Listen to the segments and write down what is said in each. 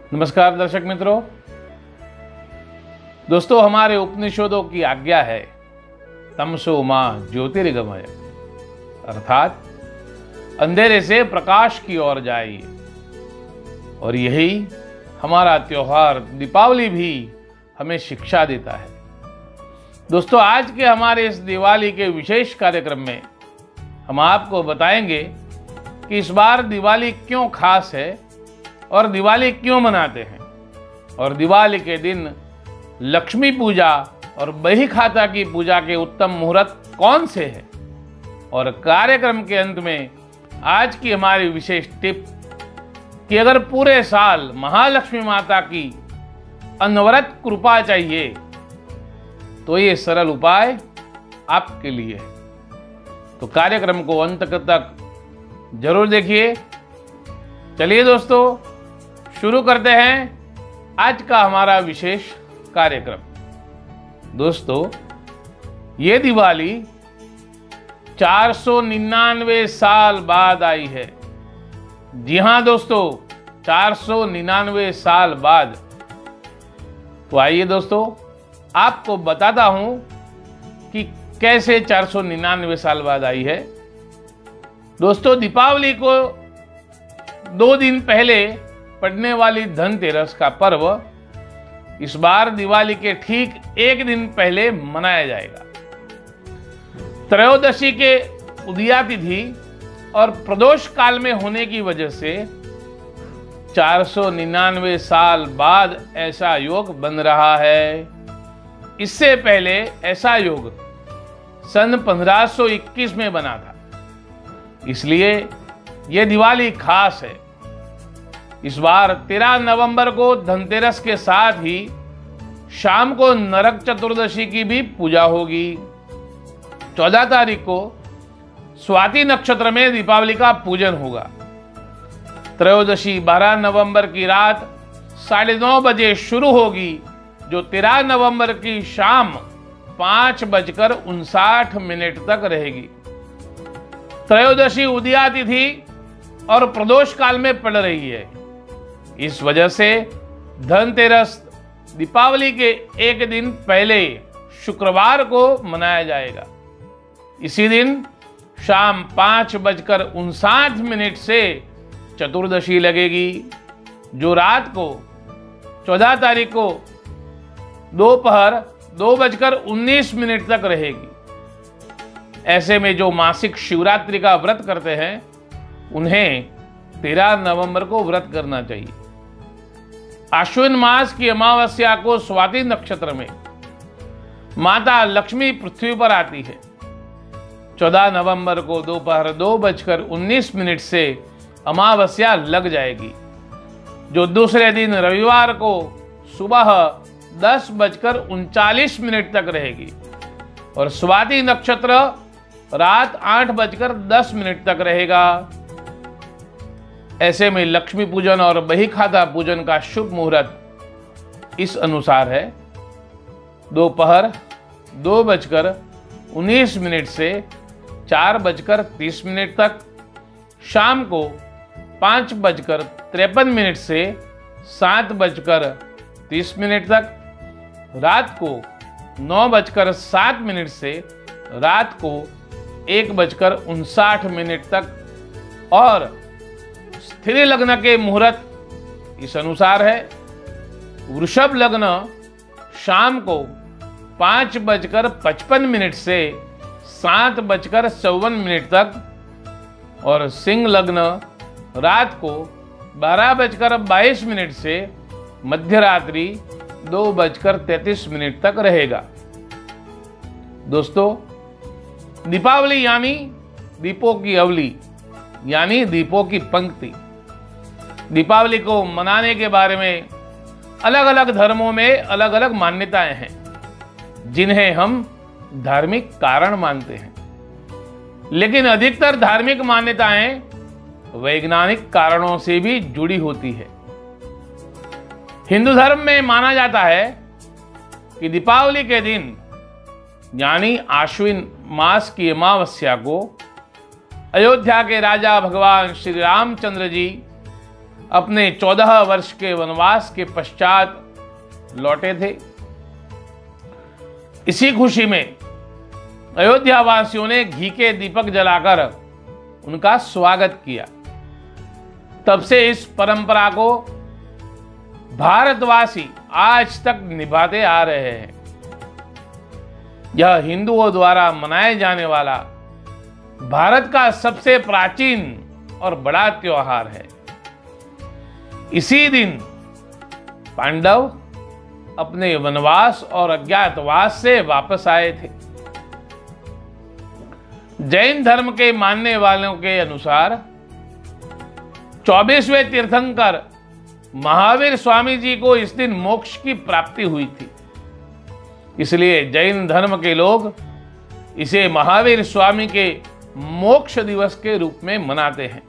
नमस्कार दर्शक मित्रों। दोस्तों, हमारे उपनिषदों की आज्ञा है तमसो मां ज्योतिर्गमय, अर्थात अंधेरे से प्रकाश की ओर जाइए। और यही हमारा त्योहार दीपावली भी हमें शिक्षा देता है। दोस्तों, आज के हमारे इस दिवाली के विशेष कार्यक्रम में हम आपको बताएंगे कि इस बार दिवाली क्यों खास है और दिवाली क्यों मनाते हैं, और दिवाली के दिन लक्ष्मी पूजा और बही खाता की पूजा के उत्तम मुहूर्त कौन से हैं, और कार्यक्रम के अंत में आज की हमारी विशेष टिप कि अगर पूरे साल महालक्ष्मी माता की अनवरत कृपा चाहिए तो ये सरल उपाय आपके लिए है। तो कार्यक्रम को अंत तक जरूर देखिए। चलिए दोस्तों, शुरू करते हैं आज का हमारा विशेष कार्यक्रम। दोस्तों, ये दिवाली 499 साल बाद आई है। जी हां दोस्तों, 499 साल बाद। तो आइए दोस्तों, आपको बताता हूं कि कैसे 499 साल बाद आई है। दोस्तों, दीपावली को 2 दिन पहले पड़ने वाली धनतेरस का पर्व इस बार दिवाली के ठीक 1 दिन पहले मनाया जाएगा। त्रयोदशी के उदया तिथि और प्रदोष काल में होने की वजह से 499 साल बाद ऐसा योग बन रहा है। इससे पहले ऐसा योग सन 1521 में बना था। इसलिए यह दिवाली खास है। इस बार 13 नवंबर को धनतेरस के साथ ही शाम को नरक चतुर्दशी की भी पूजा होगी। 14 तारीख को स्वाति नक्षत्र में दीपावली का पूजन होगा। त्रयोदशी 12 नवंबर की रात 9:30 बजे शुरू होगी, जो 13 नवंबर की शाम 5:59 तक रहेगी। त्रयोदशी उदया तिथि और प्रदोष काल में पड़ रही है। इस वजह से धनतेरस दीपावली के 1 दिन पहले शुक्रवार को मनाया जाएगा। इसी दिन शाम 5:59 से चतुर्दशी लगेगी, जो रात को 14 तारीख को दोपहर 2:19 तक रहेगी। ऐसे में जो मासिक शिवरात्रि का व्रत करते हैं उन्हें 13 नवंबर को व्रत करना चाहिए। आश्विन मास की अमावस्या को स्वाति नक्षत्र में माता लक्ष्मी पृथ्वी पर आती है। 14 नवंबर को दोपहर 2:19 से अमावस्या लग जाएगी, जो दूसरे दिन रविवार को सुबह 10:39 तक रहेगी, और स्वाति नक्षत्र रात 8:10 तक रहेगा। ऐसे में लक्ष्मी पूजन और बही खाता पूजन का शुभ मुहूर्त इस अनुसार है: दोपहर 2:19 से 4:30 तक, शाम को 5:53 से 7:30 तक, रात को 9:07 से रात को 1:59 तक, और स्थिर लग्न के मुहूर्त इस अनुसार है: वृषभ लग्न शाम को 5:55 से 7:54 तक, और सिंह लग्न रात को 12:22 से मध्यरात्रि 2:33 तक रहेगा। दोस्तों, दीपावली यानी दीपों की अवली, यानी दीपों की पंक्ति। दीपावली को मनाने के बारे में अलग अलग धर्मों में अलग अलग मान्यताएं हैं, जिन्हें हम धार्मिक कारण मानते हैं। लेकिन अधिकतर धार्मिक मान्यताएं वैज्ञानिक कारणों से भी जुड़ी होती है। हिंदू धर्म में माना जाता है कि दीपावली के दिन यानी आश्विन मास की अमावस्या को अयोध्या के राजा भगवान श्री रामचंद्र जी अपने 14 वर्ष के वनवास के पश्चात लौटे थे। इसी खुशी में अयोध्या वासियों ने घी के दीपक जलाकर उनका स्वागत किया। तब से इस परंपरा को भारतवासी आज तक निभाते आ रहे हैं। यह हिंदुओं द्वारा मनाए जाने वाला भारत का सबसे प्राचीन और बड़ा त्योहार है। इसी दिन पांडव अपने वनवास और अज्ञातवास से वापस आए थे। जैन धर्म के मानने वालों के अनुसार 24वें तीर्थंकर महावीर स्वामी जी को इस दिन मोक्ष की प्राप्ति हुई थी। इसलिए जैन धर्म के लोग इसे महावीर स्वामी के मोक्ष दिवस के रूप में मनाते हैं।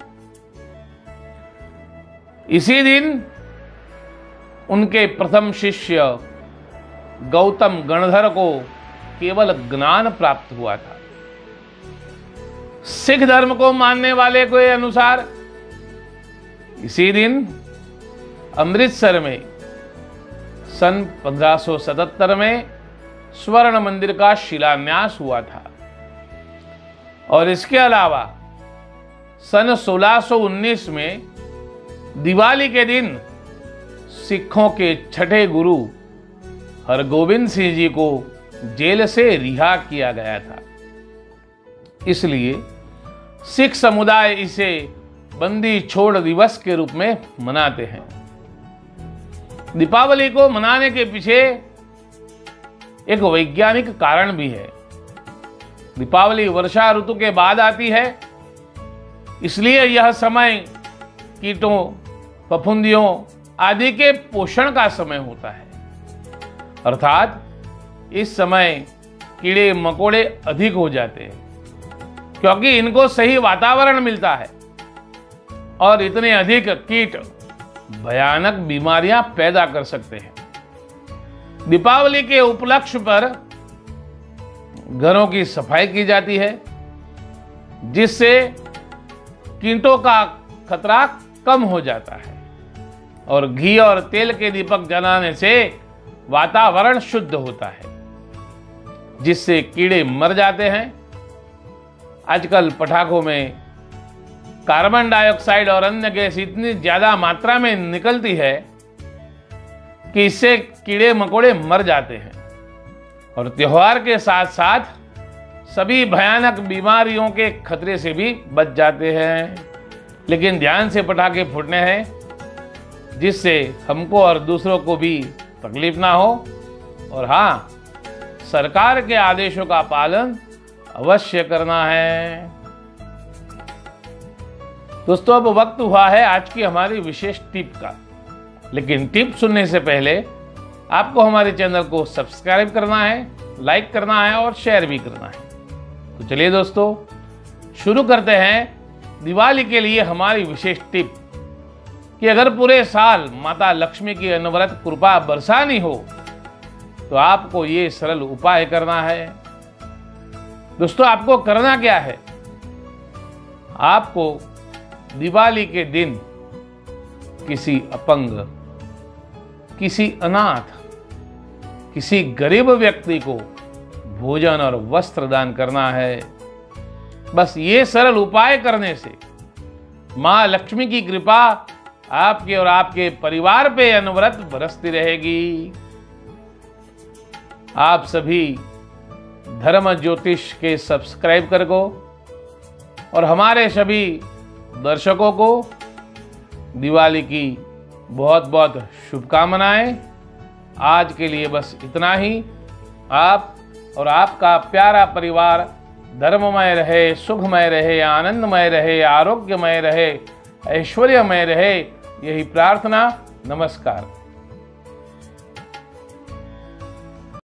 इसी दिन उनके प्रथम शिष्य गौतम गणधर को केवल ज्ञान प्राप्त हुआ था। सिख धर्म को मानने वाले के अनुसार इसी दिन अमृतसर में सन 1577 में स्वर्ण मंदिर का शिलान्यास हुआ था और इसके अलावा सन 1619 में दिवाली के दिन सिखों के छठे गुरु हरगोविंद सिंह जी को जेल से रिहा किया गया था। इसलिए सिख समुदाय इसे बंदी छोड़ दिवस के रूप में मनाते हैं। दीपावली को मनाने के पीछे एक वैज्ञानिक कारण भी है। दीपावली वर्षा ऋतु के बाद आती है, इसलिए यह समय कीटों, फफूंदियों आदि के पोषण का समय होता है। अर्थात इस समय कीड़े मकोड़े अधिक हो जाते हैं क्योंकि इनको सही वातावरण मिलता है और इतने अधिक कीट भयानक बीमारियां पैदा कर सकते हैं। दीपावली के उपलक्ष्य पर घरों की सफाई की जाती है जिससे कीटों का खतरा कम हो जाता है और घी और तेल के दीपक जलाने से वातावरण शुद्ध होता है जिससे कीड़े मर जाते हैं। आजकल पटाखों में कार्बन डाइऑक्साइड और अन्य गैस इतनी ज्यादा मात्रा में निकलती है कि इससे कीड़े मकोड़े मर जाते हैं और त्योहार के साथ साथ सभी भयानक बीमारियों के खतरे से भी बच जाते हैं। लेकिन ध्यान से पटाखे फूटने हैं जिससे हमको और दूसरों को भी तकलीफ ना हो और हाँ, सरकार के आदेशों का पालन अवश्य करना है। दोस्तों, अब वक्त हुआ है आज की हमारी विशेष टिप का। लेकिन टिप सुनने से पहले आपको हमारे चैनल को सब्सक्राइब करना है, लाइक करना है और शेयर भी करना है। तो चलिए दोस्तों, शुरू करते हैं दिवाली के लिए हमारी विशेष टिप कि अगर पूरे साल माता लक्ष्मी की अनवरत कृपा बरसानी हो तो आपको ये सरल उपाय करना है। दोस्तों, आपको करना क्या है? आपको दिवाली के दिन किसी अपंग, किसी अनाथ, किसी गरीब व्यक्ति को भोजन और वस्त्र दान करना है। बस ये सरल उपाय करने से मां लक्ष्मी की कृपा आपके और आपके परिवार पे अनवरत बरसती रहेगी। आप सभी धर्म ज्योतिष के सब्सक्राइबर को और हमारे सभी दर्शकों को दिवाली की बहुत बहुत शुभकामनाएं। आज के लिए बस इतना ही। आप और आपका प्यारा परिवार धर्ममय रहे, सुखमय रहे, आनंदमय रहे, आरोग्यमय रहे, ऐश्वर्यमय रहे, यही प्रार्थना। नमस्कार।